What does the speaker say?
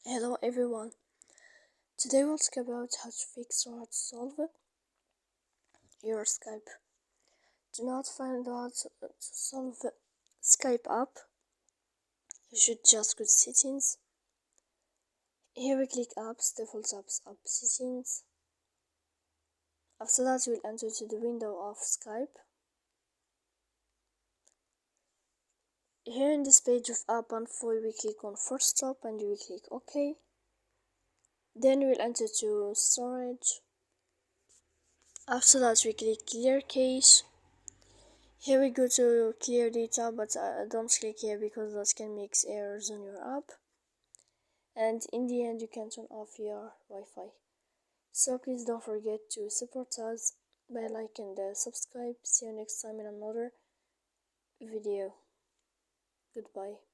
Hello everyone. Today we'll talk about how to fix or how to solve your Skype. Do not find out to solve Skype app. You should just go to settings. Here we click apps, default apps, app settings. After that we'll enter to the window of Skype. Here in this page of app info we click on first stop and we click OK. Then we'll enter to storage. After that we click clear cache. Here we go to clear data, but don't click here because that can make errors on your app. And in the end you can turn off your Wi-Fi. So please don't forget to support us by liking and subscribe. See you next time in another video. Goodbye.